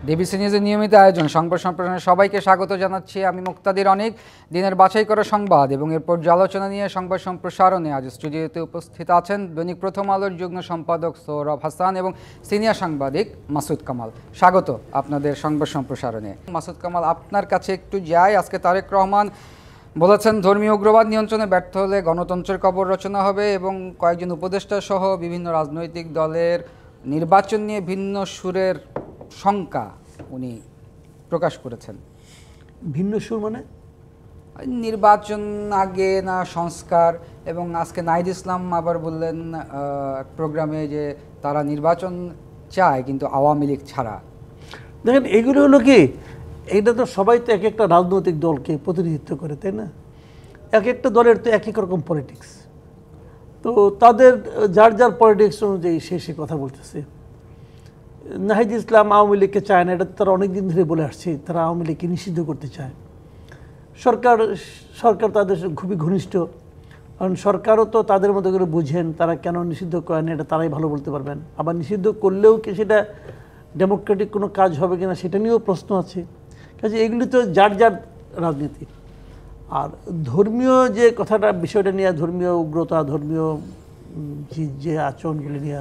DBC নিউজের নিয়মিত আয়োজন সংবাদ সম্প্রসারণে সবাইকে স্বাগত জানাচ্ছি। আমি মুক্তাদির অনেক। দিনের বাছাই করা সংবাদ এবং এর পর্যালোচনা নিয়ে সংবাদ সম্প্রসারণে আজ স্টুডিওতে উপস্থিত আছেন দৈনিক প্রথম আলোর যুগ্ম সম্পাদক সৌরভ হাসান এবং সিনিয়র সাংবাদিক মাসুদ কামাল। স্বাগত আপনাদের সংবাদ সম্প্রসারণে। মাসুদ কামাল, আপনার কাছে একটু যাই। আজকে তারেক রহমান বলেছেন ধর্মীয় উগ্রবাদ নিয়ন্ত্রণে ব্যর্থ হলে গণতন্ত্রের কবর রচনা হবে এবং কয়েকজন উপদেষ্টা সহ বিভিন্ন রাজনৈতিক দলের নির্বাচন নিয়ে ভিন্ন সুরের শঙ্কা উনি প্রকাশ করেছেন। ভিন্ন সুর মানে নির্বাচন আগে না সংস্কার, এবং আজকে নাহিদ ইসলাম আবার বললেন প্রোগ্রামে যে তারা নির্বাচন চায় কিন্তু আওয়ামী লীগ ছাড়া। দেখেন, এগুলো হলো কি, এইটা তো সবাই তো এক একটা রাজনৈতিক দলকে প্রতিনিধিত্ব করে, তাই না? এক একটা দলের তো এক এক রকম পলিটিক্স, তো তাদের যার যার পলিটিক্স অনুযায়ী সে কথা বলতেছে। নাহিদ ইসলাম আওয়ামী লীগকে চায় না, এটা তারা অনেক দিন ধরে বলে আসছে। তারা আওয়ামী লীগকে নিষিদ্ধ করতে চায়। সরকার তাদের খুবই ঘনিষ্ঠ, কারণ সরকারও তো তাদের মতো করে বুঝেন তারা কেন নিষিদ্ধ করেন, এটা তারাই ভালো বলতে পারবেন। আবার নিষিদ্ধ করলেও কি সেটা ডেমোক্রেটিক কোনো কাজ হবে কিনা সেটা নিয়েও প্রশ্ন আছে। কাজে এগুলি তো যার যার রাজনীতি। আর ধর্মীয় যে কথাটা, বিষয়টা নিয়ে, ধর্মীয় উগ্রতা, ধর্মীয় যে আচরণগুলি নিয়ে,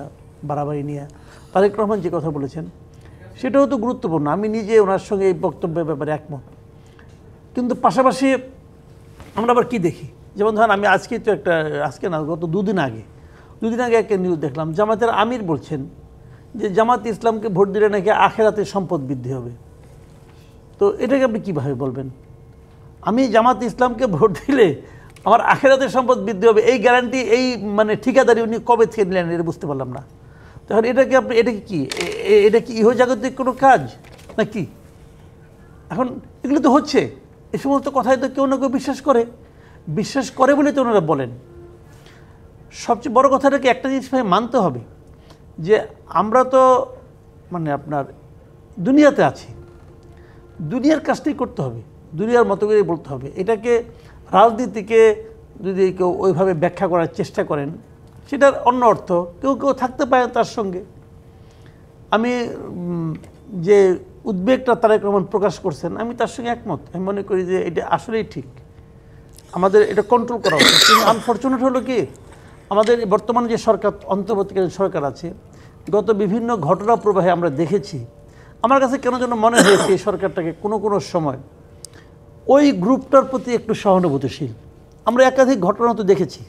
বাড়াবাড়ি নিয়ে তারেক রহমান যে কথা বলেছেন সেটাও তো গুরুত্বপূর্ণ। আমি নিজে ওনার সঙ্গে এই বক্তব্যের ব্যাপারে একমত। কিন্তু পাশাপাশি আমরা আবার কী দেখি, যেমন ধরেন আমি আজকে না, গত দুদিন আগে একটা নিউজ দেখলাম। জামাতের আমির বলছেন যে জামাত ইসলামকে ভোট দিলে নাকি আখেরাতে সম্পদ বৃদ্ধি হবে। তো এটাকে আপনি কীভাবে বলবেন? আমি জামাত ইসলামকে ভোট দিলে আমার আখেরাতের সম্পদ বৃদ্ধি হবে, এই গ্যারান্টি, এই মানে ঠিকাদারি উনি কবে থেকে নিলেন এটা বুঝতে পারলাম না। তখন এটা কি ইহজাগতিক কোনো কাজ নাকি? এখন এগুলো তো হচ্ছে, এই সমস্ত কথাই তো কেউ না কেউ বিশ্বাস করে বলে তো ওনারা বলেন। সবচেয়ে বড় কথাটাকে একটা জিনিস মানতে হবে যে আমরা তো মানে আপনার দুনিয়াতে আছি, দুনিয়ার কাজটাই করতে হবে, দুনিয়ার মতো করে বলতে হবে। এটাকে রাজনীতিকে যদি কেউ ওইভাবে ব্যাখ্যা করার চেষ্টা করেন সেটার অন্য অর্থ, কেউ থাকতে পারে তার সঙ্গে। আমি যে উদ্বেগটা তারেক রহমান প্রকাশ করছেন আমি তার সঙ্গে একমত। আমি মনে করি যে এটা আসলেই ঠিক, আমাদের এটা কন্ট্রোল করা উচিত। কিন্তু আনফর্চুনেট হলো কি, আমাদের বর্তমানে যে সরকার, অন্তর্বর্তীকালীন সরকার আছে, গত বিভিন্ন ঘটনা প্রবাহে আমরা দেখেছি, আমার কাছে কেন যেন মনে হয়েছে এই সরকারটাকে কোনো সময় ওই গ্রুপটার প্রতি একটু সহানুভূতিশীল। আমরা একাধিক ঘটনা তো দেখেছি।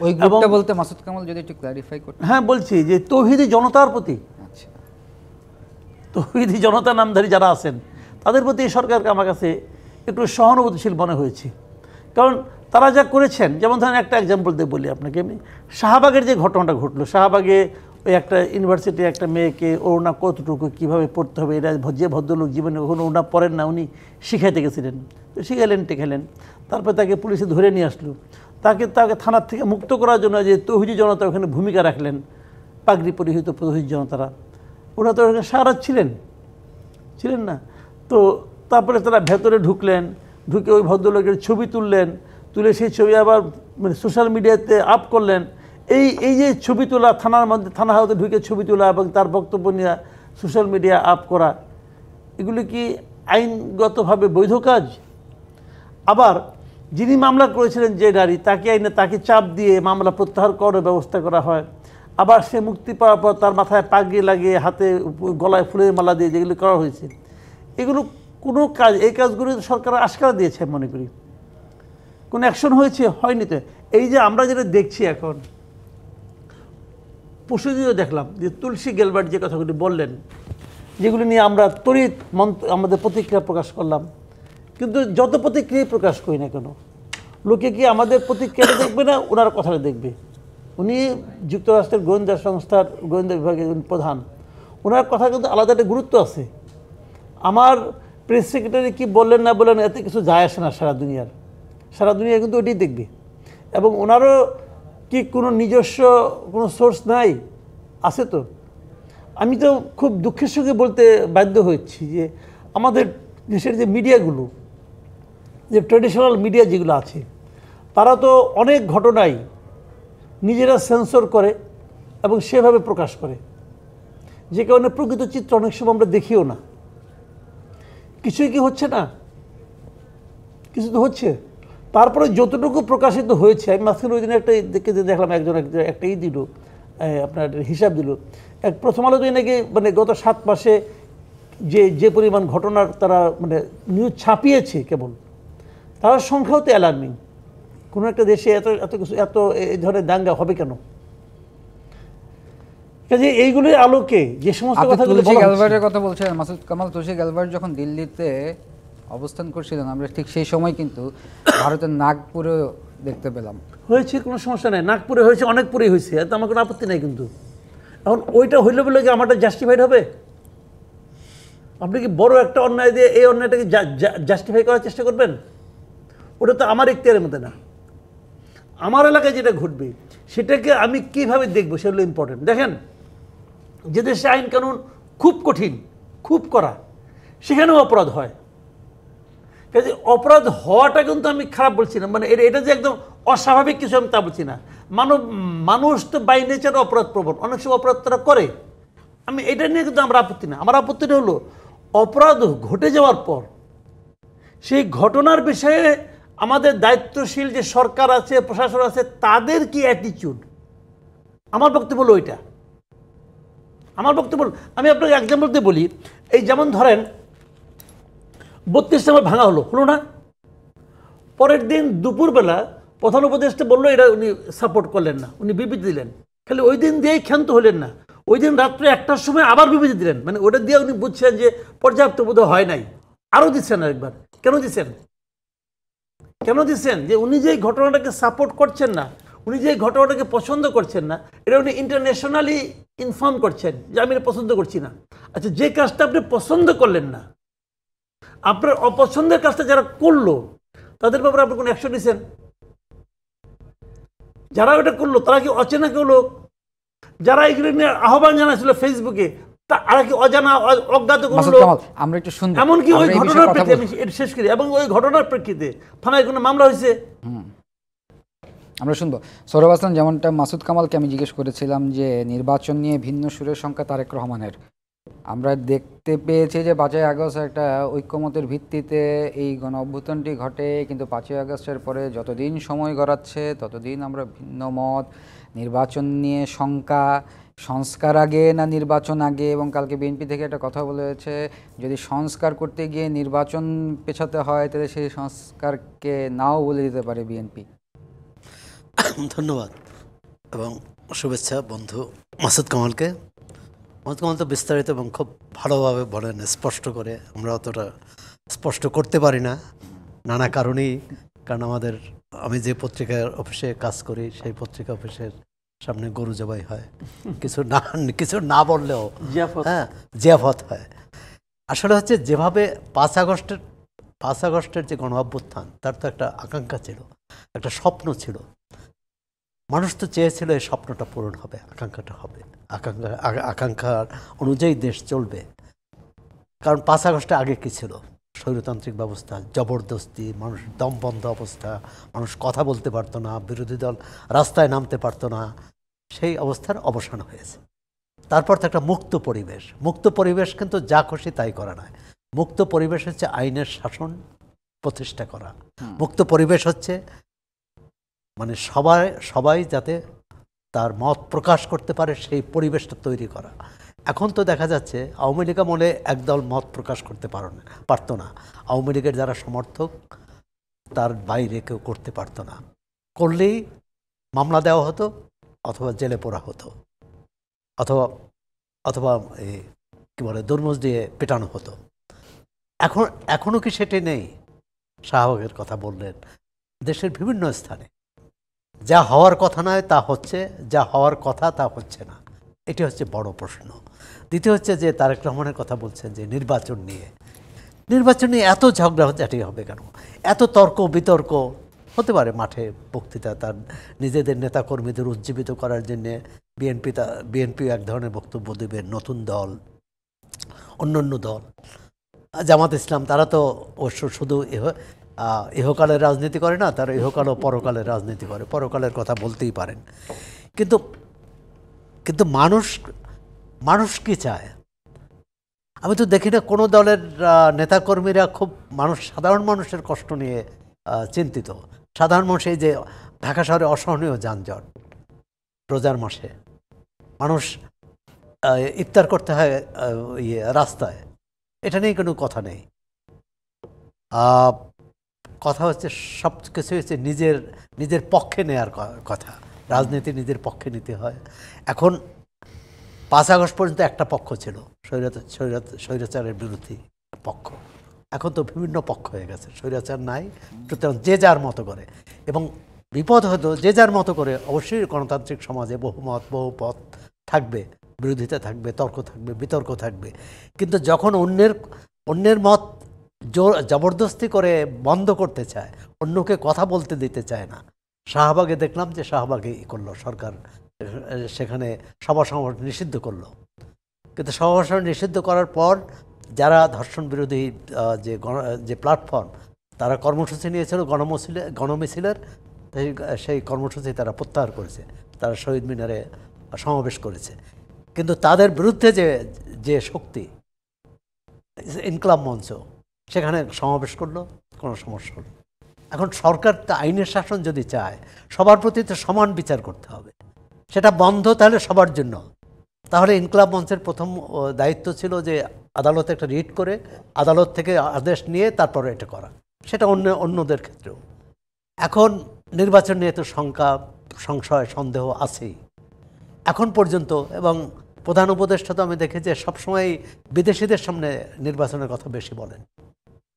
ওই গ্রুপটা বলতে মাসুদ কামাল যদি একটু ক্ল্যারিফাই করতে। হ্যাঁ, বলছি যে তৌহিদি জনতার প্রতি, তৌহিদি জনতা নামধারী যারা আছেন তাদের প্রতি এই সরকারকে আমার কাছে একটু সহানুভূতিশীল মনে হয়েছে। কারণ তারা যা করেছেন, যেমন ধরেন একটা এক্সাম্পল দিয়ে বলি আপনাকে, আমি শাহবাগের যে ঘটনাটা ঘটলো, শাহবাগে ওই একটা ইউনিভার্সিটি একটা মেয়েকে ওড়না কতটুকু কীভাবে পড়তে হবে, এটা যে ভদ্রলোক জীবনে কখনো ওড়না পড়েন না, উনি শিখাইতে গেছিলেন, তো শিখাইলেন টেখালেন। তারপরে তাকে পুলিশে ধরে নিয়ে আসলো, তাকে থানার থেকে মুক্ত করার জন্য যে তৌহিদি জনতা ওখানে ভূমিকা রাখলেন, পাগড়ি পরিহিত তৌহিদি জনতারা, ওরা তো ওখানে সারা ছিলেন না। তো তারপরে তারা ভেতরে ঢুকে ওই ভদ্রলোকের ছবি তুলে সেই ছবি আবার মানে সোশ্যাল মিডিয়াতে আপ করলেন। এই যে ছবি তোলা, থানার মধ্যে, থানা হাউসে ঢুকে ছবি তোলা এবং তার বক্তব্য নিয়ে সোশ্যাল মিডিয়া আপ করা, এগুলি কি আইনগতভাবে বৈধ কাজ? আবার যিনি মামলা করেছিলেন যে নারী, তাকে চাপ দিয়ে মামলা প্রত্যাহার করার ব্যবস্থা করা হয়। আবার সে মুক্তি পাওয়ার পর তার মাথায় পাগড়ি লাগিয়ে, হাতে গলায় ফুলের মালা দিয়ে যেগুলো করা হয়েছে, এগুলো কোনো কাজ, এই কাজগুলো সরকার আশকারা দিয়েছে মনে করি। কোনো অ্যাকশন হয়নি তো। এই যে আমরা যেটা দেখছি এখন, পরশুদিনও দেখলাম যে তুলসী গেলবার্ট যে কথাগুলি বললেন, যেগুলি নিয়ে আমরা তড়িৎ আমাদের প্রতিক্রিয়া প্রকাশ করলাম। কিন্তু যত প্রতিক্রিয়া প্রকাশ করি না কেন, লোকে কি আমাদের প্রতিক্রিয়াটা দেখবে না ওনার কথাটা দেখবে? উনি যুক্তরাষ্ট্রের গোয়েন্দা সংস্থার গোয়েন্দা বিভাগের প্রধান, ওনার কথা কিন্তু আলাদা একটা গুরুত্ব আছে। আমার প্রেস সেক্রেটারি কি বললেন না বললেন এতে কিছু যায় আসে না, সারা দুনিয়া কিন্তু ওইটাই দেখবে। এবং ওনারও কি কোনো নিজস্ব কোনো সোর্স নাই? আছে তো। আমি তো খুব দুঃখের সঙ্গে বলতে বাধ্য হচ্ছি যে আমাদের দেশের যে মিডিয়াগুলো, যে ট্র্যাডিশনাল মিডিয়া যেগুলো আছে, তারা তো অনেক ঘটনাই নিজেরা সেন্সর করে এবং সেভাবে প্রকাশ করে। যে কারণে প্রকৃত চিত্র অনেক সময় আমরা দেখিও না। কিছুই কি হচ্ছে না? কিছু তো হচ্ছে। তারপরে যতটুকু প্রকাশিত হয়েছে, আমি মাঝখানে ওই দিন একটা দেখলাম, একটাই দিল, আপনার হিসাব দিল, প্রথম আলো তো নাকি মানে গত 7 মাসে যে পরিমাণ ঘটনার তারা মানে নিউজ ছাপিয়েছে কেবল, তার সংখ্যাও তো অ্যালার্মিং। কোনো একটা দেশে এত কিছু, এই ধরনের দাঙ্গা হবে কেন? কাজে এইগুলোর আলোকে যে সমস্ত কথাগুলো তুলসী গ্যালভার্টের কথা বলছেন, মাসুদ কামাল, তুলসী গ্যালভার্ট যখন দিল্লিতে অবস্থান করছিলেন, আমরা ঠিক সেই সময় কিন্তু ভারতের নাগপুরে দেখতে পেলাম। হয়েছে, কোনো সমস্যা নেই, নাগপুরে হয়েছে, অনেকপুরেই হয়েছে, এত আমার কোনো আপত্তি নেই। কিন্তু এখন ওইটা হইলে বলে কি আমারটা জাস্টিফাইড হবে? আপনি কি বড় একটা অন্যায় দিয়ে এই অন্যায়টাকে জাস্টিফাই করার চেষ্টা করবেন? ওটা তো আমার ইখতিয়ারের মধ্যে না। আমার এলাকায় যেটা ঘটবে সেটাকে আমি কিভাবে দেখবো সেগুলো ইম্পর্টেন্ট। দেখেন, যে দেশে আইন কানুন খুব কঠিন, খুব কড়া, সেখানেও অপরাধ হয়। কাজে অপরাধ হওয়াটা কিন্তু আমি খারাপ বলছি না, মানে এটা যে একদম অস্বাভাবিক কিছু আমি তা বলছি না। মানুষ তো বাই নেচার অপরাধ প্রবণ, অনেক সময় অপরাধ তারা করে। আমি এটা নিয়ে কিন্তু আমার আপত্তি না। আমার আপত্তিটা হলো অপরাধ ঘটে যাওয়ার পর সেই ঘটনার বিষয়ে আমাদের দায়িত্বশীল যে সরকার আছে, প্রশাসন আছে, তাদের কি অ্যাটিটিউড। আমার বক্তব্য হলো ওইটা। আমার বক্তব্য, আমি আপনাকে এক্সাম্পল দিয়ে বলি। এই যেমন ধরেন 32 নম্বর ভাঙা হলো না, পরের দিন দুপুরবেলা প্রধান উপদেষ্টা বললো এটা উনি সাপোর্ট করলেন না, উনি বিবৃতি দিলেন। খালি ওই দিন দিয়েই ক্ষান্ত হলেন না, ওই দিন রাত্রে 1টার সময় আবার বিবৃতি দিলেন। মানে ওটা দিয়ে উনি বুঝছেন যে পর্যাপ্ত বোধ হয় নাই, আরও দিচ্ছেন আরেকবার। কেন দিচ্ছেন? যে উনি যে ঘটনাটাকে সাপোর্ট করছেন না, উনি যে ঘটনাটাকে পছন্দ করছেন না, এটা উনি ইন্টারন্যাশনালি ইনফর্ম করছেন যে আমি এটা পছন্দ করছি না। আচ্ছা, যে কাজটা আপনি পছন্দ করলেন না, আপনার অপছন্দের কাজটা যারা করলো তাদের ব্যাপারে আপনি কোনো অ্যাকশন নিছেন? যারা ওটা করলো তারা কি অচেনা কেউ লোক? যারা এগুলো নিয়ে আহ্বান জানাচ্ছিল ফেসবুকে, তারা কি অজানা অজ্ঞাত কোনো লোক? আমরা একটু শুনবো। এমনকি ওই ঘটনার প্রেক্ষিতে, আমি শেষ করি, এবং ওই ঘটনার প্রেক্ষিতে থানায় কোনো মামলা হয়েছে? আমরা শুনবো। সৌরভ হাসান, যেমনটা মাসুদ কামালকে আমি জিজ্ঞেস করেছিলাম যে নির্বাচন নিয়ে ভিন্ন সুরের সংখ্যা তারেক রহমানের, আমরা দেখতে পেয়েছি যে 5ই আগস্ট একটা ঐক্যমতের ভিত্তিতে এই গণ অভ্যুত্থানটি ঘটে, কিন্তু 5ই আগস্টের পরে যতদিন সময় গড়াচ্ছে ততদিন আমরা ভিন্ন মত, নির্বাচন নিয়ে শঙ্কা, সংস্কার আগে না নির্বাচন আগে। এবং কালকে বিএনপি থেকে একটা কথা বলেছে, যদি সংস্কার করতে গিয়ে নির্বাচন পেছাতে হয় তাহলে সেই সংস্কারকে নাও বলে দিতে পারে বিএনপি। ধন্যবাদ এবং শুভেচ্ছা বন্ধু মাসুদ কামালকে। মাসুদ কামাল তো বিস্তারিত এবং খুব ভালোভাবে বলেন, স্পষ্ট করে। আমরা অতটা স্পষ্ট করতে পারি না নানা কারণেই, কারণ আমি যে পত্রিকার অফিসে কাজ করি সেই পত্রিকা অফিসের সামনে গরু জবাই হয়, কিছু না বললেও জিয়াফত হয়। আসলে হচ্ছে যেভাবে 5 আগস্টের যে গণ অভ্যুত্থান, তার তো একটা আকাঙ্ক্ষা ছিল, একটা স্বপ্ন ছিল। মানুষ তো চেয়েছিল এই স্বপ্নটা পূরণ হবে, আকাঙ্ক্ষাটা হবে, আকাঙ্ক্ষার অনুযায়ী দেশ চলবে। কারণ 5 আগস্টে আগে কি ছিল? স্বৈরতান্ত্রিক ব্যবস্থা, জবরদস্তি, মানুষ দমবন্ধ অবস্থা, মানুষ কথা বলতে পারতো না, বিরোধী দল রাস্তায় নামতে পারতো না, সেই অবস্থার অবসান হয়েছে। তারপর তো একটা মুক্ত পরিবেশ কিন্তু যা খুশি তাই করা নয়। মুক্ত পরিবেশ হচ্ছে আইনের শাসন প্রতিষ্ঠা করা। মুক্ত পরিবেশ হচ্ছে মানে সবাই যাতে তার মত প্রকাশ করতে পারে সেই পরিবেশটা তৈরি করা। এখন তো দেখা যাচ্ছে আওয়ামী লীগ আমলে একদল মত প্রকাশ করতে পারতো না। আওয়ামী লীগের যারা সমর্থক তার বাইরে কেউ করতে পারতো না, করলেই মামলা দেওয়া হতো, অথবা জেলে পোড়া হতো, অথবা কি বলে দরমুজ দিয়ে পেটানো হতো। এখনও কি সেটি নেই? শাহবাগের কথা বললেন, দেশের বিভিন্ন স্থানে যা হওয়ার কথা নয় তা হচ্ছে, যা হওয়ার কথা তা হচ্ছে না। এটি হচ্ছে বড় প্রশ্ন। দ্বিতীয় হচ্ছে যে তারেক রহমানের কথা বলছেন যে নির্বাচন নিয়ে এত ঝগড়াঝাটি হবে কেন? এত তর্ক বিতর্ক হতে পারে মাঠে, বক্তৃতা, তার নিজেদের নেতাকর্মীদের উজ্জীবিত করার জন্যে বিএনপি এক ধরনের বক্তব্য দেবে, নতুন দল, অন্যান্য দল, জামাত ইসলাম, তারা তো অবশ্য শুধু ইহকালের রাজনীতি করে না, তারা ইহকাল ও পরকালের রাজনীতি করে, পরকালের কথা বলতেই পারেন। কিন্তু মানুষ মানুষ কি চায়? আমি তো দেখি না কোনো দলের নেতাকর্মীরা খুব সাধারণ মানুষের কষ্ট নিয়ে চিন্তিত। সাধারণ মানুষ, এই যে ঢাকা শহরে অসহনীয় যানজট, রোজার মাসে মানুষ ইফতার করতে হয় রাস্তায়, এটা নিয়ে কোনো কথা নেই। কথা হচ্ছে সব কিছু হচ্ছে নিজের পক্ষে নেয়ার কথা। রাজনীতি নিজের পক্ষে নিতে হয়। এখন 5 আগস্ট পর্যন্ত একটা পক্ষ ছিল, স্বৈরাচারের বিরোধী পক্ষ। এখন তো বিভিন্ন পক্ষ হয়ে গেছে, স্বৈরাচার নাই, সুতরাং যে যার মতো করে। এবং বিপদ হয়তো যে যার মতো করে। অবশ্যই গণতান্ত্রিক সমাজে বহুমত বহুপথ থাকবে, বিরোধিতা থাকবে, তর্ক থাকবে, বিতর্ক থাকবে। কিন্তু যখন অন্যের মত জবরদস্তি করে বন্ধ করতে চায়, অন্যকে কথা বলতে দিতে চায় না। শাহবাগে দেখলাম যে শাহবাগে করলো সরকার, সেখানে সভা সমাবেশ নিষিদ্ধ করলো। কিন্তু সভা সমাবেশ নিষিদ্ধ করার পর যারা ধর্ষণ বিরোধী যে প্ল্যাটফর্ম, তারা কর্মসূচি নিয়েছিল গণমিছিলের, সেই কর্মসূচি তারা প্রত্যাহার করেছে। তারা শহীদ মিনারে সমাবেশ করেছে। কিন্তু তাদের বিরুদ্ধে যে শক্তি, ইনকলাব মঞ্চ, সেখানে সমাবেশ করলো, কোনো সমস্যা হলো। এখন সরকার আইনের শাসন যদি চায়, সবার প্রতি তো সমান বিচার করতে হবে। সেটা বন্ধ তাহলে সবার জন্য। তাহলে ইনকলাব মঞ্চের প্রথম দায়িত্ব ছিল যে আদালতে একটা রিট করে, আদালত থেকে আদেশ নিয়ে তারপরে এটা করা। সেটা অন্যদের ক্ষেত্রেও। এখন নির্বাচন নিয়ে তো শঙ্কা, সংশয়, সন্দেহ আছেই এখন পর্যন্ত। এবং প্রধান উপদেষ্টা তো আমি দেখি যে সবসময় বিদেশিদের সামনে নির্বাচনের কথা বেশি বলেন,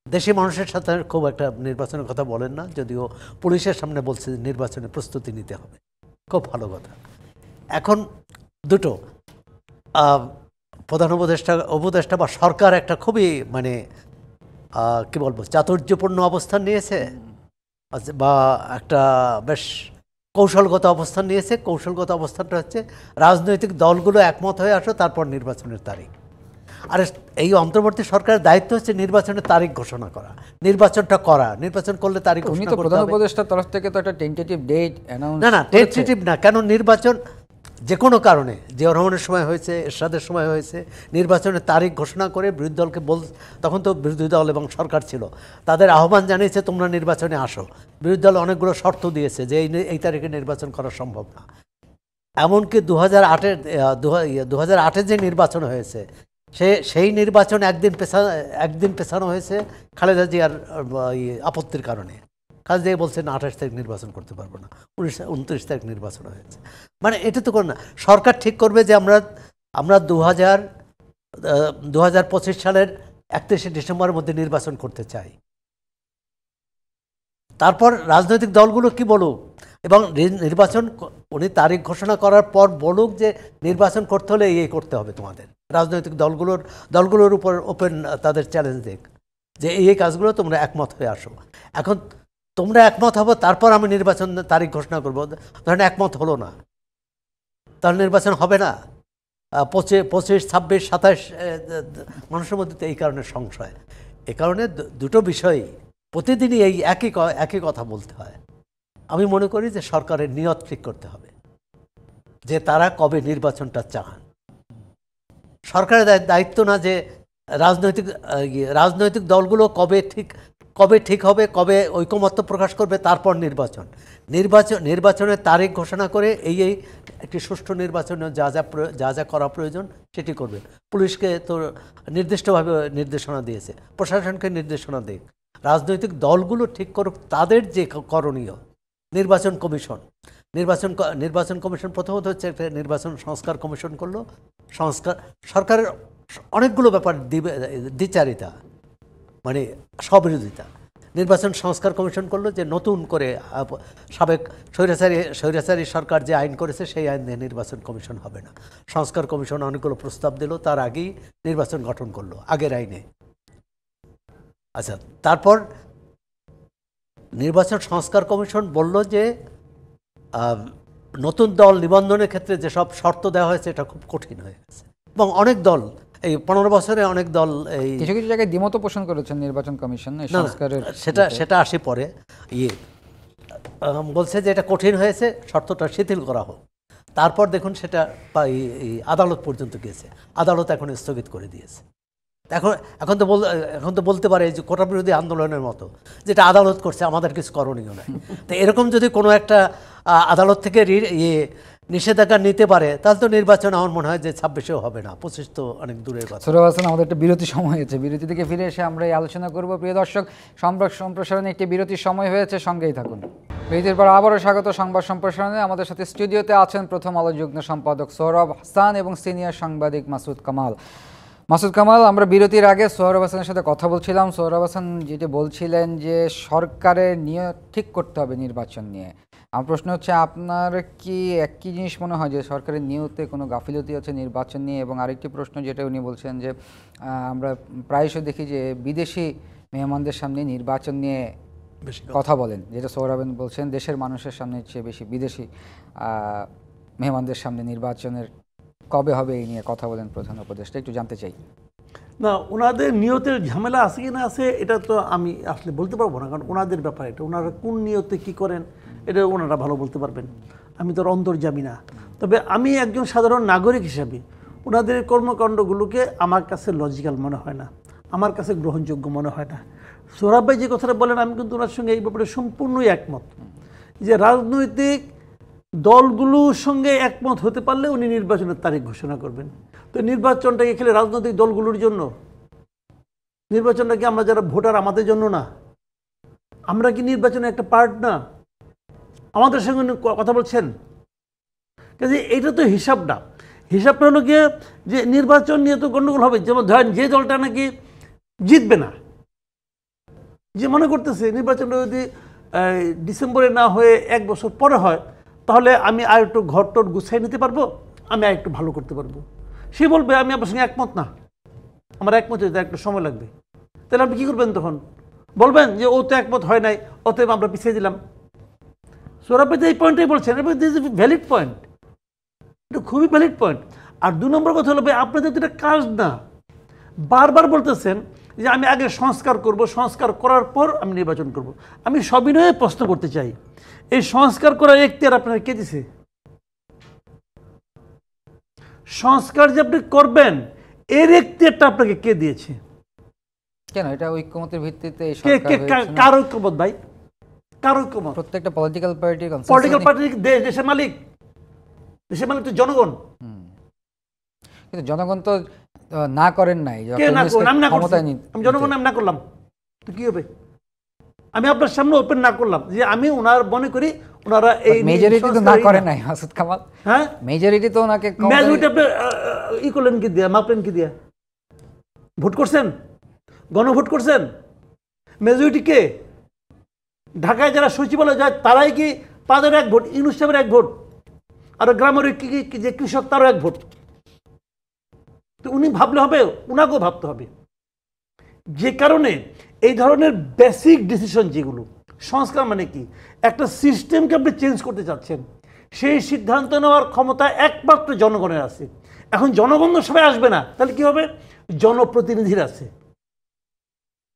দেশি মানুষের সাথে খুব একটা নির্বাচনের কথা বলেন না। যদিও পুলিশের সামনে বলছে নির্বাচনের প্রস্তুতি নিতে হবে, খুব ভালো কথা। এখন দুটো, প্রধান উপদেষ্টা বা সরকার একটা খুবই কি বলবো, চাতুর্যপূর্ণ অবস্থান নিয়েছে, বা একটা বেশ কৌশলগত অবস্থান নিয়েছে। কৌশলগত অবস্থানটা হচ্ছে রাজনৈতিক দলগুলো একমত হয়ে আসো, তারপর নির্বাচনের তারিখ। আর এই অন্তর্বর্তী সরকারের দায়িত্ব হচ্ছে নির্বাচনের তারিখ ঘোষণা করা, নির্বাচনটা করা। নির্বাচন করলে তারিখ ঘোষণা করতে হবে। প্রধান উপদেষ্টার তরফ থেকে তো একটা টেন্টেটিভ ডেট অ্যানাউন্স, না টেন্টেটিভ না, কেন নির্বাচন যে কোনো কারণে, জিয়াউর রহমানের সময় হয়েছে, এরশাদের সময় হয়েছে, নির্বাচনের তারিখ ঘোষণা করে বিরোধী দলকে তখন তো বিরোধী দল এবং সরকার ছিল, তাদের আহ্বান জানিয়েছে তোমরা নির্বাচনে আসো। বিরোধী দল অনেকগুলো শর্ত দিয়েছে যে এই তারিখে নির্বাচন করা সম্ভব না। এমনকি 2008-এ যে নির্বাচন হয়েছে, সেই নির্বাচন একদিন পেছানো হয়েছে খালেদা জিয়ার আপত্তির কারণে। খালেদা জিয়া বলছেন 28 তারিখ নির্বাচন করতে পারবো না, 29 তারিখ নির্বাচন হয়েছে। এটা তো না, সরকার ঠিক করবে যে আমরা 2025 সালের 31শে ডিসেম্বরের মধ্যে নির্বাচন করতে চাই। তারপর রাজনৈতিক দলগুলো কি বলুক, এবং নির্বাচন উনি তারিখ ঘোষণা করার পর বলুক যে নির্বাচন করতে হলে এই করতে হবে তোমাদের। রাজনৈতিক দলগুলোর উপর ওপেন তাদের চ্যালেঞ্জ দেখ যে এই কাজগুলো তোমরা একমত হয়ে আসো। এখন তোমরা একমত হবো, তারপর আমি নির্বাচন তারিখ ঘোষণা করবো। ধরেন একমত হলো না, তাহলে নির্বাচন হবে না। 25, 26, 27 মানুষের মধ্যে তো এই কারণে সংশয়। এ কারণে দুটো বিষয় প্রতিদিনই এই একই কথা বলতে হয়। আমি মনে করি যে সরকারের নিয়ত ঠিক করতে হবে যে তারা কবে নির্বাচনটা চান। সরকারের দায়িত্ব না যে রাজনৈতিক দলগুলো কবে ঠিক হবে, কবে ঐকমত্য প্রকাশ করবে, তারপর নির্বাচনের তারিখ ঘোষণা করে এই একটি সুষ্ঠু নির্বাচনে যা যা করা প্রয়োজন সেটি করবে। পুলিশকে তো নির্দিষ্টভাবে নির্দেশনা দিয়েছে, প্রশাসনকে নির্দেশনা দিক। রাজনৈতিক দলগুলো ঠিক করুক তাদের যে করণীয়। নির্বাচন কমিশন প্রথমত হচ্ছে একটা নির্বাচন সংস্কার কমিশন করলো। সরকারের অনেকগুলো ব্যাপার দ্বিচারিতা, স্ববিরোধিতা। নির্বাচন সংস্কার কমিশন করলো যে নতুন করে সাবেক স্বৈরাচারী সরকার যে আইন করেছে সেই আইন দিয়ে নির্বাচন কমিশন হবে না। সংস্কার কমিশন অনেকগুলো প্রস্তাব দিল, তার আগেই নির্বাচন গঠন করলো আগের আইনে। আচ্ছা, তারপর নির্বাচন সংস্কার কমিশন বলল যে নতুন দল নিবন্ধনের ক্ষেত্রে যেসব শর্ত দেওয়া হয়েছে এটা খুব কঠিন হয়ে গেছে। এবং অনেক দল, এই 15 বছরে অনেক দল কিছু জায়গায় দ্বিমত পোষণ করেছেন নির্বাচন কমিশন সংস্কারের। সেটা আসি পরে। বলছে যে এটা কঠিন হয়েছে, শর্তটা শিথিল করা হোক। তারপর দেখুন সেটা এই আদালত পর্যন্ত গিয়েছে, আদালত এখন স্থগিত করে দিয়েছে। এখন এখন তো বলতে পারে যে কোটা বিরোধী আন্দোলনের মতো, যেটা আদালত করছে আমাদের কিছু করণীয় নাই। তো এরকম যদি কোনো একটা আদালত থেকে নিষেধাজ্ঞা নিতে পারে, তাহলে তো নির্বাচন আমার মনে হয় যে 26-এও হবে না, 25 তো অনেক দূরের কথা। সোহরাব হাসান, আমাদের একটা বিরতি সময় হয়েছে, বিরতি থেকে ফিরে এসে আমরা এই আলোচনা করব। প্রিয় দর্শক, সংবাদ সম্প্রসারণে একটি বিরতির সময় হয়েছে, সঙ্গেই থাকুন। বিরতির পর আবারও স্বাগত সংবাদ সম্প্রসারণে। আমাদের সাথে স্টুডিওতে আছেন প্রথম আলো যুগ্ম সম্পাদক সোহরাব হাসান এবং সিনিয়র সাংবাদিক মাসুদ কামাল। মাসুদ কামাল, আমরা বিরতির আগে সোহরাব হাসানের সাথে কথা বলছিলাম। সোহরাব হাসান যেটি বলছিলেন যে সরকারের নিয়ত ঠিক করতে হবে নির্বাচন নিয়ে। আমার প্রশ্ন হচ্ছে, আপনার কি একই জিনিস মনে হয় যে সরকারের নিয়তে কোনো গাফিলতি আছে নির্বাচন নিয়ে? এবং আরেকটি প্রশ্ন যেটা উনি বলছেন যে আমরা প্রায়শই দেখি যে বিদেশি মেহমানদের সামনে নির্বাচন নিয়ে কথা বলেন, যেটা সোহরাব বলছেন দেশের মানুষের সামনে চেয়ে বেশি বিদেশি মেহমানদের সামনে নির্বাচনের কবে হবে এই নিয়ে কথা বলেন প্রধান উপদেষ্টা। একটু জানতে চাই। না, ওনাদের নিয়তের ঝামেলা আছে কি না আছে এটা তো আমি আসলে বলতে পারবো না, কারণ ওনাদের ব্যাপার এটা। ওনারা কোন নিয়তে কি করেন এটা ওনারা ভালো বলতে পারবেন, আমি তো অন্তর্যামী না। তবে আমি একজন সাধারণ নাগরিক হিসাবে ওনাদের কর্মকাণ্ডগুলোকে আমার কাছে লজিক্যাল মনে হয় না, আমার কাছে গ্রহণযোগ্য মনে হয় না। সোহরাব ভাই যে কথাটা বলেন, আমি কিন্তু ওনার সঙ্গে এই ব্যাপারে সম্পূর্ণই একমত, যে রাজনৈতিক দলগুলোর সঙ্গে একমত হতে পারলে উনি নির্বাচনের তারিখ ঘোষণা করবেন। তো নির্বাচনটাকে খেলে রাজনৈতিক দলগুলোর জন্য? নির্বাচনটা কি আমরা যারা ভোটার আমাদের জন্য না? আমরা কি নির্বাচনের একটা পার্ট না? আমাদের সঙ্গে কথা বলছেন, কাজে এইটা তো হিসাবটা হলো গিয়ে যে নির্বাচন নিয়ে তো গণ্ডগোল হবে। যেমন ধরেন যে দলটা নাকি জিতবে না, যে মনে করতেছে নির্বাচনটা যদি ডিসেম্বরে না হয়ে 1 বছর পরে হয়, তাহলে আমি আর একটু ঘরটর গুছাই নিতে পারবো, আমি আর একটু ভালো করতে পারবো। সে বলবে আমি আপনার সঙ্গে একমত না, আমার একমত হতে একটু সময় লাগবে। তাহলে আপনি কী করবেন তখন? বলবেন যে ও তো একমত হয় নাই, অতএব আমরা পিছিয়ে দিলাম। সোহরাব ভাই এই পয়েন্টটাই বলছেন, এবং দিস ইজ ভ্যালিড পয়েন্ট, এটা খুবই ভ্যালিড পয়েন্ট। আর 2 নম্বর কথা হলো, ভাই আপনাদের তো এটা কাজ না, বারবার বলতেছেন যে আমি আগে সংস্কার করব, সংস্কার করার পর আমি নির্বাচন করব। আমি সবিনয়ে প্রশ্ন করতে চাই, এই সংস্কার করার এখতিয়ার আপনারা কে দিছে? সংস্কার যে আপনি করবেন এর এখতিয়ারটা আপনাকে কে দিয়েছে? কেন এটা ঐক্যমতের ভিত্তিতে এই কে সরকার কে হয়েছে না? কার ঐক্যমত ভাই? কার ঐক্যমত? প্রত্যেকটা পলিটিক্যাল পার্টির পলিটিক্যাল পার্টি দেশের মালিক, দেশের মালিক তো জনগণ। কিন্তু জনগণ তো না করেন নাই। কে না করেন? আমি না করছি, ক্ষমতায় আমি জনগণ আমি না করলাম তো কি হবে? আমি আপনার সামনে ওপেন না করলাম যে আমি ওনার মনে করি ওনারা এই মেজরিটি তো না করেন নাই মাসুদ কামাল। হ্যাঁ, মেজরিটি তো ওনাকে মেজরিটি আপনি ই করলেন কি দিয়া, মাপলেন কি দিয়া? ভোট করছেন, গণভোট করছেন? মেজরিটি কে? ঢাকায় যারা সচিবালয় যায় তারাই কি তাদের 1 ভোট, ইউনূস সাহেবের 1 ভোট, আর গ্রামের যে কৃষক তারও 1 ভোট। তো উনি ভাবলে হবে, উনাকেও ভাবতে হবে। যে কারণে এই ধরনের বেসিক ডিসিশন যেগুলো, সংস্কার মানে কি, একটা সিস্টেমকে আপনি চেঞ্জ করতে চাচ্ছেন, সেই সিদ্ধান্ত নেওয়ার ক্ষমতা একমাত্র জনগণের আছে। এখন জনগণ তো সবাই আসবে না, তাহলে কি হবে? জনপ্রতিনিধিরা আছে,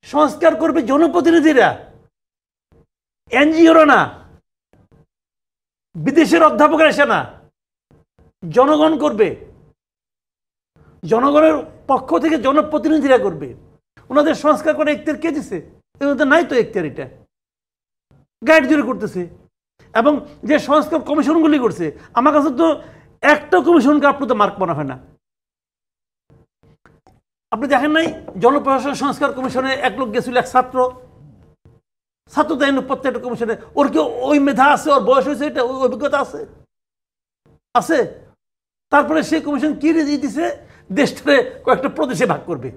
সংস্কার করবে জনপ্রতিনিধিরা, এনজিওরা না, বিদেশের অধ্যাপকরা এসে না, জনগণ করবে। জনগণের পক্ষ থেকে জনপ্রতিনিধিরা করবে। ওনাদের সংস্কার করে এখতিয়ার কে দিছে? এদের নাই তো এখতিয়ার, এটা গাইড জুড়ে করতেছে। এবং যে সংস্কার কমিশনগুলি করছে, আমার কাছে তো একটা কমিশনকে আপনার তো মার্ক মনে হয় না। আপনি দেখেন নাই জনপ্রশাসন সংস্কার কমিশনে 1 লোক গেছিল, 1 ছাত্র তাই প্রত্যেকটা কমিশনে। ওর কি ওই মেধা আছে? ওর বয়স হয়েছে, এটা ওই অভিজ্ঞতা আছে? আছে। তারপরে সেই কমিশন কি দিছে? দেশটারে কয়েকটা প্রদেশে ভাগ করবে।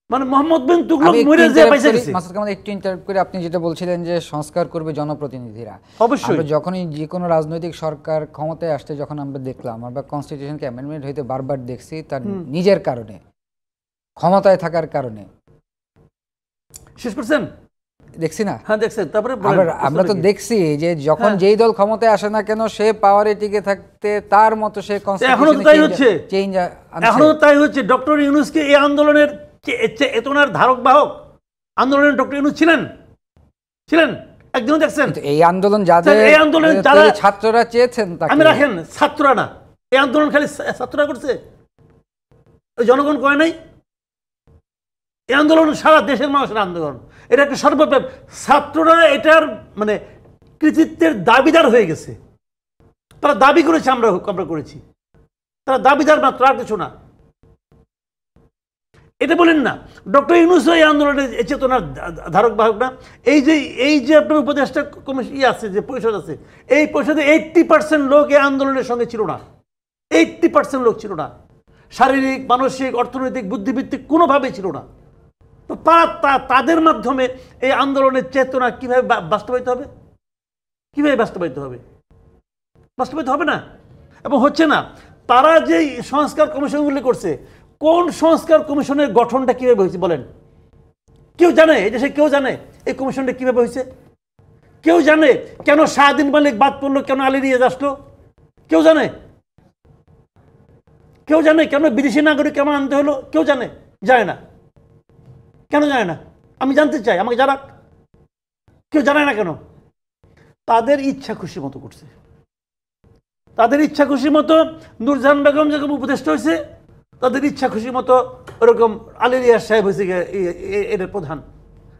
মানে মোহাম্মদ বিন তুগলক মরে যে পয়সা গেছে। মাসুদ কামাল, একটু ইন্টারাপ্ট করে, আপনি যেটা বলছিলেন যে সংস্কার করবে জনপ্রতিনিধিরা, অবশ্যই যখনই যে কোনো রাজনৈতিক সরকার ক্ষমতায় আসতে যখন আমরা দেখলাম, আমরা কনস্টিটিউশনকে অ্যামেন্ডমেন্ট হইতে বারবার দেখছি তার নিজের কারণে, ক্ষমতায় থাকার কারণে। শেষ করছেন? দেখছি না? হ্যাঁ দেখছেন। তারপরে আমরা তো দেখছি যে যখন যেই দল ক্ষমতায় আসে না কেন, সে পাওয়ারে টিকে থাকতে তার মতো সে এখনো তাই হচ্ছে, চেঞ্জ এখনো তাই হচ্ছে। ডক্টর ইউনূসকে এই আন্দোলনের চেতনার ধারক বাহক, আন্দোলনের ডক্টর ইউনূস ছিলেন, একদিনও দেখছেন? কিন্তু এই আন্দোলন যাদের এই আন্দোলন যারা ছাত্ররা চেয়েছেন আমি তাকে রাখেন, ছাত্ররা না, এই আন্দোলন খালি ছাত্ররা করছে, ওই জনগণ করে নাই। এই আন্দোলন সারা দেশের মানুষের আন্দোলন, এটা একটা সর্বব্যাপী, ছাত্ররা এটার মানে কৃতিত্বের দাবিদার হয়ে গেছে। তারা দাবি করেছে, আমরা করেছি, তারা দাবিদার মাত্র, আর কিছু না। এটা বলেন না ডক্টর ইউনূস এই আন্দোলনের চেতনার ধারক বাহক না? এই যে আপনার উপদেষ্টা কমিশন আছে, যে পরিষদ আছে, এই পরিষদে 80% লোক এই আন্দোলনের সঙ্গে ছিল না। 80% লোক ছিল না, শারীরিক, মানসিক, অর্থনৈতিক, বুদ্ধিভিত্তিক কোনোভাবেই ছিল না। তো তাদের মাধ্যমে এই আন্দোলনের চেতনা কিভাবে বাস্তবায়িত হবে? কিভাবে বাস্তবায়িত হবে? বাস্তবায়িত হবে না, এবং হচ্ছে না। তারা যে সংস্কার কমিশনগুলি করছে, কোন সংস্কার কমিশনের গঠনটা কিভাবে হয়েছে বলেন? কেউ জানে? এই দেশে কেউ জানে এই কমিশনটা কিভাবে হয়েছে? কেউ জানে কেন শাহদিন মালিক বাদ পড়লো, কেন আলী রিয়াজ আসলো? কেউ জানে? কেউ জানে কেন বিদেশি নাগরিক কেমন আনতে হলো? কেউ জানে? জানে না। কেন জানে না? আমি জানতে চাই, আমাকে জানাক। কেউ জানে না কেন? তাদের ইচ্ছা খুশি মতো করছে, তাদের ইচ্ছা খুশি মতো নূরজাহান বেগম যেরকম উপদেষ্টা হয়েছে, তাদের ইচ্ছা খুশি মতো ওরকম আলী রিয়াজ সাহেব হয়েছে এর প্রধান।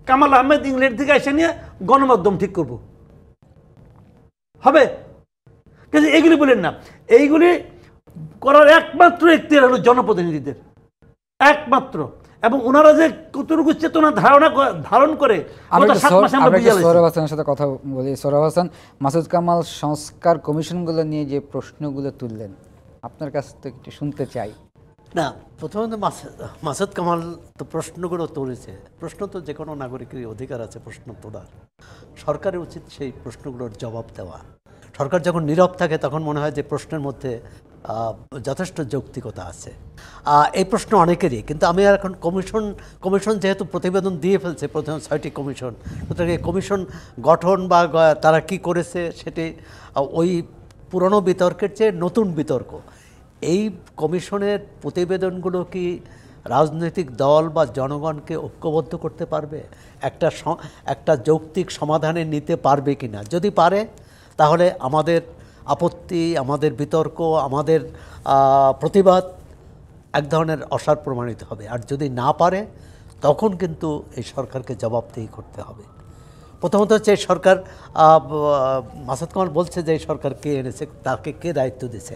কামাল আহমেদ ইংল্যান্ড থেকে এসে নিয়ে গণমাধ্যম ঠিক করব হবে। কিন্তু এইগুলি বলেন না, এইগুলি করার একমাত্র এখতিয়ার হলো জনপ্রতিনিধিদের, একমাত্র। এবং ওনারা যে কতটুকু চেতনা ধারণ করে, সৌরভ হাসানের সাথে কথা বলি। সৌরভ হাসান, মাসুদ কামাল সংস্কার কমিশনগুলো নিয়ে যে প্রশ্নগুলো তুললেন, আপনার কাছ থেকে একটু শুনতে চাই। না, প্রথমত মাসুদ কামাল তো প্রশ্নগুলো তুলেছে। প্রশ্ন তো যে কোনো নাগরিকেরই অধিকার আছে প্রশ্ন তোলার। সরকারের উচিত সেই প্রশ্নগুলোর জবাব দেওয়া। সরকার যখন নীরব থাকে তখন মনে হয় যে প্রশ্নের মধ্যে যথেষ্ট যৌক্তিকতা আছে। এই প্রশ্ন অনেকেরই, কিন্তু আমি আর এখন কমিশন যেহেতু প্রতিবেদন দিয়ে ফেলছে, প্রথম 6টি কমিশন, সুতরাং এই কমিশন গঠন বা তারা কি করেছে সেটি ওই পুরনো বিতর্কের চেয়ে নতুন বিতর্ক। এই কমিশনের প্রতিবেদনগুলো কি রাজনৈতিক দল বা জনগণকে ঐক্যবদ্ধ করতে পারবে, একটা যৌক্তিক সমাধানে নিতে পারবে কি না? যদি পারে তাহলে আমাদের আপত্তি, আমাদের বিতর্ক, আমাদের প্রতিবাদ এক ধরনের অসার প্রমাণিত হবে। আর যদি না পারে তখন কিন্তু এই সরকারকে জবাবদিহি করতে হবে। প্রথমত হচ্ছে এই সরকার, মাসুদ কামাল বলছে যে এই সরকার কে এনেছে, তাকে কে দায়িত্ব দিয়েছে।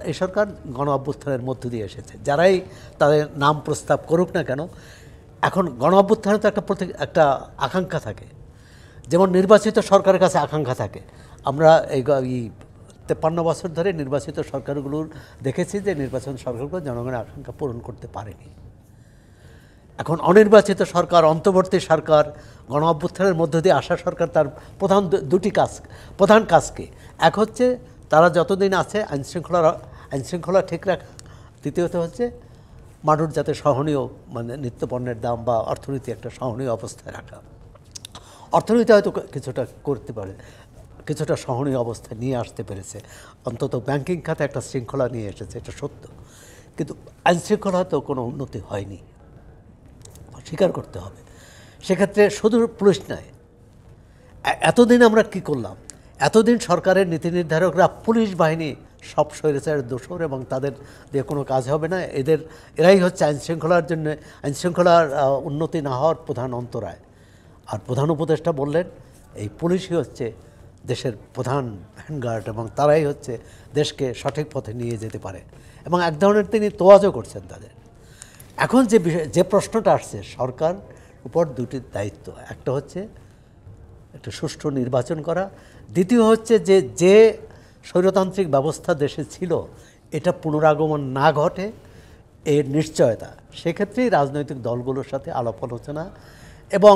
এই সরকার গণ অভ্যুত্থানের মধ্য দিয়ে এসেছে। যারাই তাদের নাম প্রস্তাব করুক না কেন, এখন গণ অভ্যুত্থানে তো একটা আকাঙ্ক্ষা থাকে, যেমন নির্বাচিত সরকারের কাছে আকাঙ্ক্ষা থাকে। আমরা এই 53 বছর ধরে নির্বাচিত সরকারগুলোর দেখেছি যে নির্বাচন সরকারগুলো জনগণের আকাঙ্ক্ষা পূরণ করতে পারেনি। এখন অনির্বাচিত সরকার, অন্তর্বর্তী সরকার, গণ অভ্যুত্থানের মধ্য দিয়ে আসা সরকার, তার প্রধান কাজকে, এক হচ্ছে তারা যতদিন আছে আইনশৃঙ্খলা ঠিক রাখা, দ্বিতীয়ত হচ্ছে মানুষ যাতে সহনীয়, মানে নিত্যপণ্যের দাম বা অর্থনীতি একটা সহনীয় অবস্থায় রাখা। অর্থনীতি হয়তো কিছুটা করতে পারে, কিছুটা সহনীয় অবস্থায় নিয়ে আসতে পেরেছে, অন্তত ব্যাংকিং খাতে একটা শৃঙ্খলা নিয়ে এসেছে, এটা সত্য। কিন্তু আইনশৃঙ্খলা তো কোনো উন্নতি হয়নি, স্বীকার করতে হবে। সেক্ষেত্রে শুধু পুলিশ নয়, এতদিন আমরা কি করলাম? এতদিন সরকারের নীতি নির্ধারকরা পুলিশ বাহিনী সব স্বৈরাচারের দোষর এবং তাদের দিয়ে কোনো কাজ হবে না, এরাই হচ্ছে আইনশৃঙ্খলার উন্নতি না হওয়ার প্রধান অন্তরায়। আর প্রধান উপদেষ্টা বললেন এই পুলিশই হচ্ছে দেশের প্রধান ভ্যানগার্ড এবং তারাই হচ্ছে দেশকে সঠিক পথে নিয়ে যেতে পারে, এবং এক ধরনের তিনি তোয়াজও করছেন তাদের। এখন যে প্রশ্নটা আসছে, সরকার উপর দুটি দায়িত্ব, একটা হচ্ছে একটা সুষ্ঠু নির্বাচন করা, দ্বিতীয় হচ্ছে যে স্বৈরতান্ত্রিক ব্যবস্থা দেশে ছিল এটা পুনরাগমন না ঘটে এর নিশ্চয়তা। সেক্ষেত্রেই রাজনৈতিক দলগুলোর সাথে আলাপ আলোচনা, এবং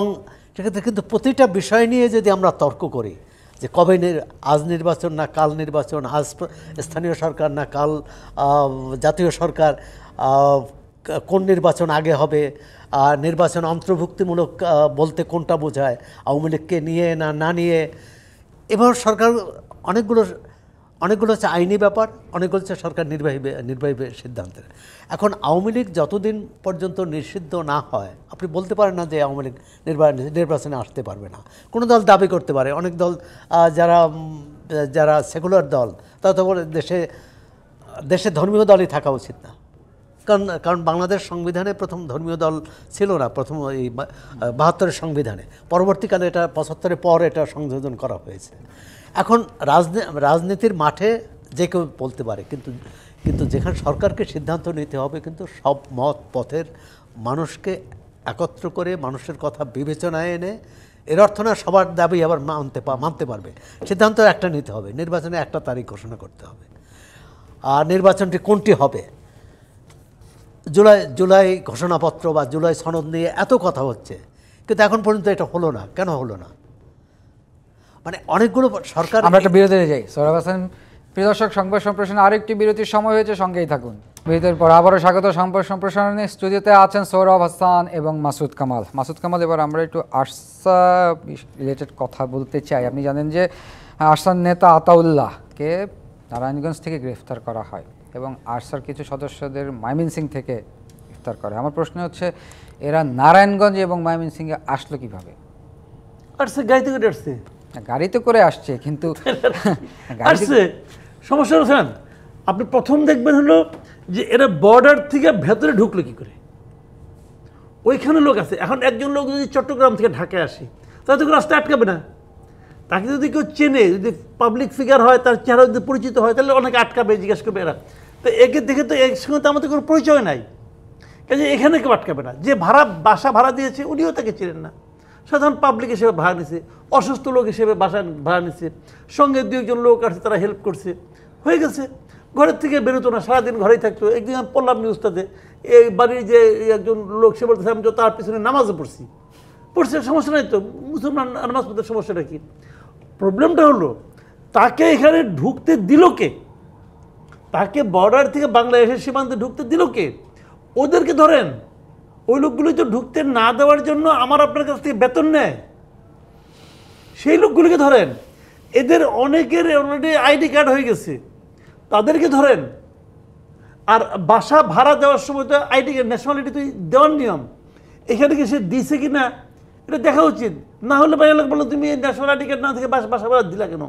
সেক্ষেত্রে কিন্তু প্রতিটা বিষয় নিয়ে যদি আমরা তর্ক করি যে কবে আজ নির্বাচন না কাল নির্বাচন, আজ স্থানীয় সরকার না কাল জাতীয় সরকার, কোন নির্বাচন আগে হবে, নির্বাচন অন্তর্ভুক্তিমূলক বলতে কোনটা বোঝায়, আওয়ামী লীগকে নিয়ে না নিয়ে, এবার সরকার অনেকগুলো অনেকগুলো হচ্ছে আইনি ব্যাপার, অনেকগুলো হচ্ছে সরকার নির্বাহী সিদ্ধান্তের। এখন আওয়ামী লীগ যতদিন পর্যন্ত নিষিদ্ধ না হয়, আপনি বলতে পারেন না যে আওয়ামী লীগ নির্বাচনে আসতে পারবে না। কোনো দল দাবি করতে পারে, অনেক দল যারা সেকুলার দল, তারা তো বলে দেশে ধর্মীয় দলই থাকা উচিত না। কারণ বাংলাদেশ সংবিধানে প্রথম ধর্মীয় দল ছিল না, প্রথম এই ৭২-এর সংবিধানে। পরবর্তীকালে এটা ৭৫-এর পর এটা সংযোজন করা হয়েছে। এখন রাজনীতির মাঠে যে কেউ বলতে পারে, কিন্তু যেখানে সরকারকে সিদ্ধান্ত নিতে হবে, কিন্তু সব মত পথের মানুষকে একত্র করে মানুষের কথা বিবেচনায় এনে, এর অর্থ না সবার দাবি আবার মানতে পারবে, সিদ্ধান্ত একটা নিতে হবে। নির্বাচনে একটা তারিখ ঘোষণা করতে হবে। আর নির্বাচনটি কোনটি হবে, জুলাই ঘোষণাপত্র বা জুলাই সনদ নিয়ে এত কথা হচ্ছে, কিন্তু এখন পর্যন্ত এটা হলো না। কেন হলো না? মানে অনেকগুলো সরকার। আমরা একটা বিরতিতে যাই। সোহরাব হাসান, প্রিয় দর্শক, সংবাদ সম্প্রসারণে আরেকটি বিরতির সময় হয়েছে, সঙ্গেই থাকুন। বিরতির পর আবারও স্বাগত। সংবাদ সম্প্রসারণে স্টুডিওতে আছেন সোহরাব হাসান এবং মাসুদ কামাল। মাসুদ কামাল, এবার আমরা একটু আরসা রিলেটেড কথা বলতে চাই। আপনি জানেন যে আরসার নেতা আতাউল্লাহকে নারায়ণগঞ্জ থেকে গ্রেফতার করা হয় এবং আরসার কিছু সদস্যদের ময়মনসিং থেকে গ্রেফতার করে। আমার প্রশ্ন হচ্ছে, এরা নারায়ণগঞ্জ এবং ময়মনসিংহে আসলো কিভাবে? আসছে গাড়িতে করে আসছে, গাড়িতে করে আসছে, কিন্তু আসছে সমস্যা হচ্ছেন। আপনি প্রথম দেখবেন হলো যে এরা বর্ডার থেকে ভেতরে ঢুকলো কি করে, ওইখানে লোক আছে। এখন একজন লোক যদি চট্টগ্রাম থেকে ঢাকায় আসে, তাহলে তো রাস্তা আটকাবে না। তাকে যদি কেউ চেনে, যদি পাবলিক ফিগার হয়, তার চেহারা যদি পরিচিত হয়, তাহলে অনেকে আটকাবে, জিজ্ঞেস করবে এরা। তো একে দেখে তো এর সঙ্গে তো আমাদের কোনো পরিচয় নাই, কাজে এখানে কেউ আটকাবে না। যে বাসা ভাড়া দিয়েছে উনিও তাকে চেনেন না, সাধারণ পাবলিক হিসেবে ভাড়া নিছে, অসুস্থ লোক হিসেবে বাসা ভাড়া নিছে, সঙ্গে দু একজন লোক আসছে, তারা হেল্প করছে, হয়ে গেছে। ঘরের থেকে বেরোতো না, সারাদিন ঘরেই থাকতো। একদিন আমি পড়লাম নিউজটাতে, এই বাড়ির যে একজন লোক, সে বলতেছে আমি তো তার পিছনে নামাজও পড়ছে, সমস্যা নাই তো, মুসলমান নামাজ পড়তে সমস্যাটা কি? প্রবলেমটা হলো তাকে এখানে ঢুকতে দিল কে? তাকে বর্ডার থেকে বাংলাদেশের সীমান্তে ঢুকতে দিল কে? ওদেরকে ধরেন। ওই লোকগুলি তো ঢুকতে না দেওয়ার জন্য আমার আপনার কাছ থেকে বেতন নেয়, সেই লোকগুলিকে ধরেন। এদের অনেকের অলরেডি আইডি কার্ড হয়ে গেছে, তাদেরকে ধরেন। আর বাসা ভাড়া দেওয়ার সময় তো আইডি কার্ড, ন্যাশনালিটি তো দেওয়ার নিয়ম, এখানে কি সে দিছে কি না এটা দেখা উচিত। না হলে ভাই লোক বলো তুমি ন্যাশনাল আইডি কার্ড না থেকে বাসা ভাড়া দিলা কেন,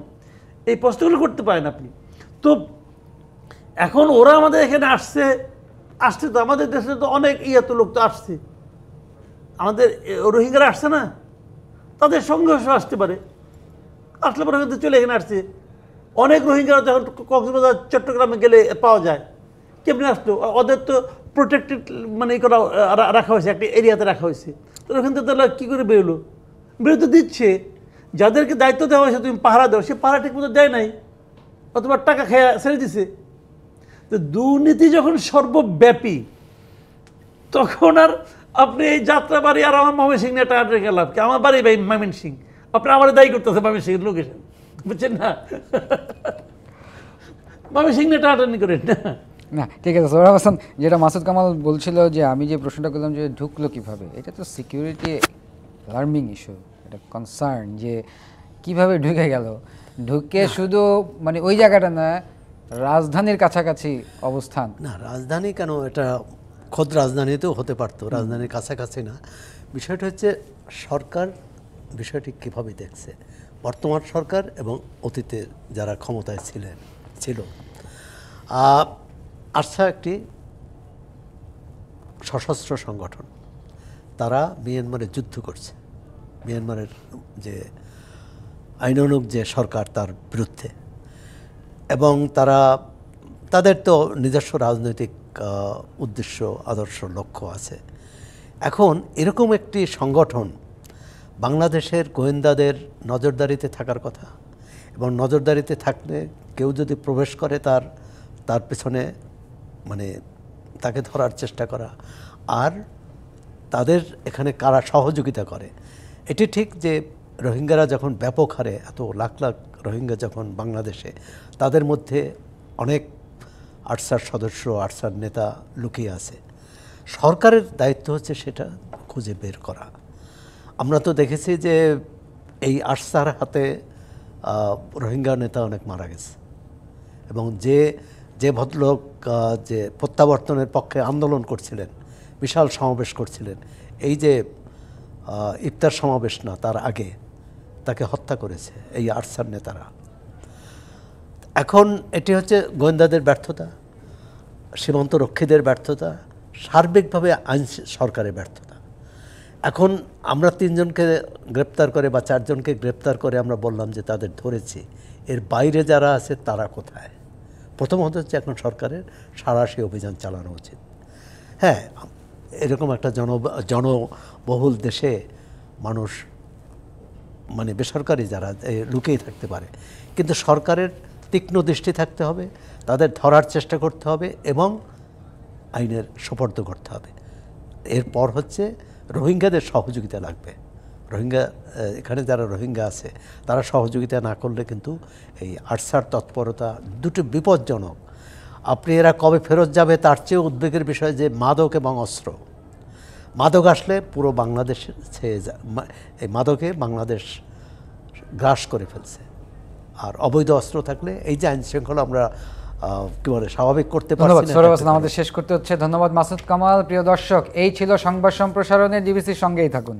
এই প্রশ্নগুলো করতে পারেন আপনি। তো এখন ওরা আমাদের এখানে আসছে তো আমাদের দেশে তো অনেক তো লোক তো আসছে, আমাদের রোহিঙ্গারা আসছে না, তাদের সংঘর্ষ আসতে পারে, আসলে পরে কিন্তু চলে এখানে আসছে। অনেক রোহিঙ্গারা যখন কক্সবাজার চট্টগ্রামে গেলে পাওয়া যায়, কেমনি আসলো? ওদের তো প্রোটেক্টেড মানে করা রাখা হয়েছে, একটা এরিয়াতে রাখা হয়েছে। তো ওখান থেকে তাহলে কী করে বেরোলো? বেরোতে দিচ্ছে। যাদেরকে দায়িত্ব দেওয়া হয়েছে তুমি পাহারা দাও, সে পাহারা ঠিক মতো দেয় নাই, অথবা টাকা খেয়ে ছেড়ে দিছে। তো দুর্নীতি যখন সর্বব্যাপী, তখন আর আপনি এই যাত্রা বাড়ি আর আমার ময়মনসিং নিয়ে টাকা গেলাম কি? আমার বাড়ি ভাই ময়মনসিং, আপনি আমার দায়ী করতেছে ময়মনসিংহের লোকেশন, বুঝছেন না? ময়মনসিং নিয়ে টানাটানি করেন না। না, ঠিক আছে। সোহরাব হাসান, যেটা মাসুদ কামাল বলছিল যে আমি যে প্রশ্নটা করলাম যে ঢুকলো কিভাবে, এটা তো সিকিউরিটি অ্যালার্মিং ইস্যু, এটা কনসার্ন যে কিভাবে ঢুকে গেল। ঢুকে শুধু মানে ওই জায়গাটা না, রাজধানীর কাছাকাছি অবস্থান। না, রাজধানী কেন, এটা খোদ রাজধানীতেও হতে পারতো, রাজধানীর কাছাকাছি না। বিষয়টা হচ্ছে সরকার বিষয়টি কীভাবে দেখছে, বর্তমান সরকার এবং অতীতে যারা ক্ষমতায় ছিল। আরসা একটি সশস্ত্র সংগঠন, তারা মিয়ানমারে যুদ্ধ করছে, মিয়ানমারের যে আইনানুগ যে সরকার তার বিরুদ্ধে, এবং তাদের তো নিজস্ব রাজনৈতিক উদ্দেশ্য, আদর্শ, লক্ষ্য আছে। এখন এরকম একটি সংগঠন বাংলাদেশের গোয়েন্দাদের নজরদারিতে থাকার কথা, এবং নজরদারিতে থাকলে কেউ যদি প্রবেশ করে তার পেছনে মানে তাকে ধরার চেষ্টা করা, আর তাদের এখানে কারা সহযোগিতা করে। এটি ঠিক যে রোহিঙ্গারা যখন ব্যাপক হারে, এত লাখ লাখ রোহিঙ্গা যখন বাংলাদেশে, তাদের মধ্যে অনেক আরসার সদস্য, আরসার নেতা লুকিয়ে আছে। সরকারের দায়িত্ব হচ্ছে সেটা খুঁজে বের করা। আমরা তো দেখেছি যে এই আরসার হাতে রোহিঙ্গা নেতা অনেক মারা গেছে, এবং যে ভদ্রলোক যে প্রত্যাবর্তনের পক্ষে আন্দোলন করছিলেন, বিশাল সমাবেশ করছিলেন, এই যে ইফতার সমাবেশ না তার আগে তাকে হত্যা করেছে এই আরসার নেতারা। এখন এটি হচ্ছে গোয়েন্দাদের ব্যর্থতা, সীমান্ত রক্ষীদের ব্যর্থতা, সার্বিকভাবে আইন সরকারের ব্যর্থতা। এখন আমরা 3 জনকে গ্রেপ্তার করে বা 4 জনকে গ্রেপ্তার করে আমরা বললাম যে তাদের ধরেছি, এর বাইরে যারা আছে তারা কোথায়? প্রথমত হচ্ছে এখন সরকারের সাঁড়াশি অভিযান চালানো উচিত। হ্যাঁ, এরকম একটা জনবহুল দেশে মানুষ মানে বেসরকারি যারা লুকিয়ে থাকতে পারে, কিন্তু সরকারের তীক্ষ্ণ দৃষ্টি থাকতে হবে, তাদের ধরার চেষ্টা করতে হবে এবং আইনের সোপর্দ করতে হবে। এরপর হচ্ছে রোহিঙ্গাদের সহযোগিতা লাগবে। এখানে যারা রোহিঙ্গা আছে তারা সহযোগিতা না করলে কিন্তু এই আরসার তৎপরতা দুটো বিপজ্জনক। আপনি এরা কবে ফেরত যাবে তার চেয়ে উদ্বেগের বিষয় যে মাদক এবং অস্ত্র। মাদক আসলে পুরো বাংলাদেশ ছেয়ে যায়, এই মাদকে বাংলাদেশ গ্রাস করে ফেলছে। আর অবৈধ অস্ত্র থাকলে এই যে আইন শৃঙ্খলা আমরা কি বলে স্বাভাবিক করতে পারছি ধন্যবাদ না। সোহরাব হোসেন, আমাদের শেষ করতে হচ্ছে। ধন্যবাদ মাসুদ কামাল। প্রিয় দর্শক, এই ছিল সংবাদ সম্প্রসারণে, ডিবিসির সঙ্গেই থাকুন।